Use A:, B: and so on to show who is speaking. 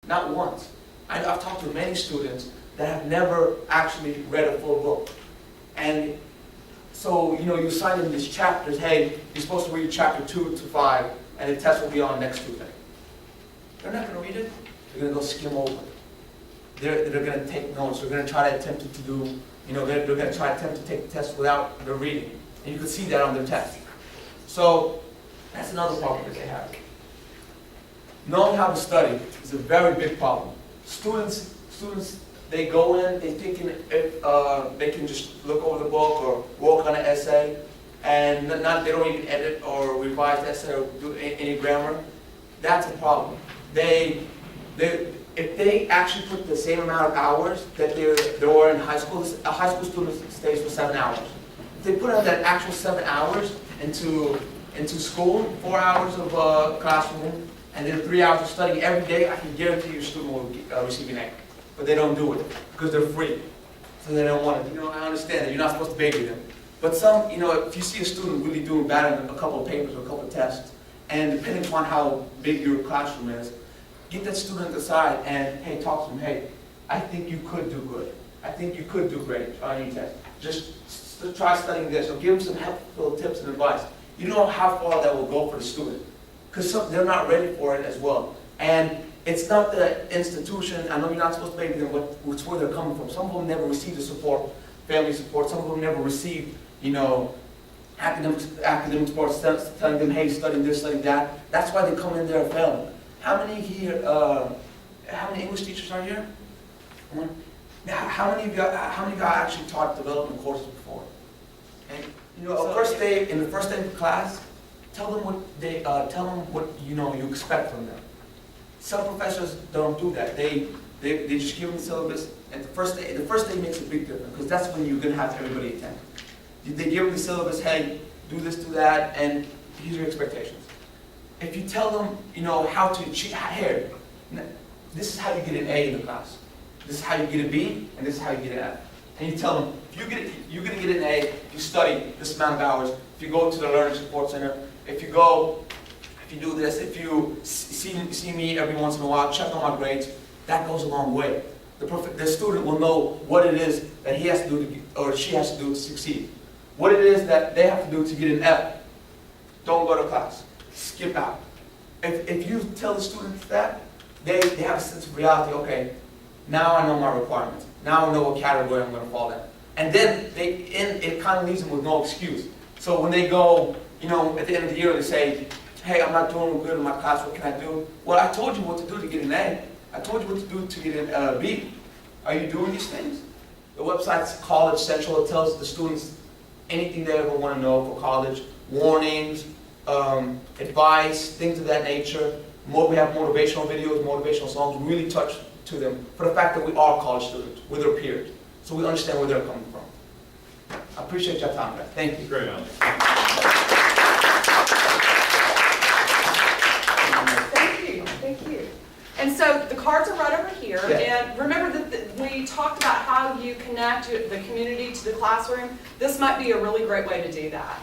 A: Not once. I've talked to many students that have never actually read a full book. And so, you know, you assign them these chapters, hey, you're supposed to read chapter 2 to 5, and the test will be on next Tuesday. They're not going to read it. They're going to go skim over it. They're going to take notes. They're going to try to attempt to do, you know, they're going to try to attempt to take the test without the reading. And you can see that on their test. So that's another problem that they have. Knowing how to study is a very big problem. Students, they go in, they thinking they can just look over the book or work on an essay, and they don't even edit or revise the essay or do any grammar. That's a problem. If they actually put the same amount of hours that they were in high school, a high school student stays for 7 hours. If they put out that actual 7 hours into school, 4 hours of classroom, and then 3 hours of study every day, I can guarantee your student will receive an A. But they don't do it because they're free. So they don't want to. You know, I understand that you're not supposed to baby them. But some, you know, if you see a student really doing bad in a couple of papers or a couple of tests, and depending upon how big your classroom is, get that student aside and, hey, talk to them. Hey, I think you could do good. I think you could do great on your test. Just try studying this, or give them some helpful tips and advice. You know how far that will go for the student, because they're not ready for it as well. And it's not the institution. I know you're not supposed to baby them, but it's where they're coming from. Some of them never received the support, family support. Some of them never received, you know, academic support, telling them, hey, study this, study that. That's why they come in there failing. How many here? How many English teachers are here? How many of you actually taught development courses before? And you know, in the first day of class, tell them what you expect from them. Some professors don't do that. They just give them the syllabus, and the first day makes a big difference, because that's when you're going to have everybody attend. They give them the syllabus, hey, do this, do that, and here's your expectations. If you tell them, you know, how to achieve, here, this is how you get an A in the class. This is how you get a B, and this is how you get an F. And you tell them, you're going to get an A if you study this amount of hours, if you go to the Learning Support Center, if you do this, if you see me every once in a while, check on my grades, that goes a long way. The student will know what it is that he has to do or she has to do to succeed. What it is that they have to do to get an F. Don't go to class. Skip out. If you tell the students that, they have a sense of reality. Okay, now I know my requirements. Now I know what category I'm going to fall in. And then it kind of leaves them with no excuse. So when they go, you know, at the end of the year, they say, hey, I'm not doing good in my class, what can I do? Well, I told you what to do to get an A. I told you what to do to get a B. Are you doing these things? The website's College Central. It tells the students anything they ever want to know for college, warnings, advice, things of that nature. We have motivational videos, motivational songs, really touch to them for the fact that we are college students, we're their peers. So we understand where they're coming from. I appreciate your time, guys. Thank you.
B: Great, Alex.
C: Thank you. And so the cards are right over here.
A: Yeah.
C: And remember that we talked about how you connect the community to the classroom. This might be a really great way to do that.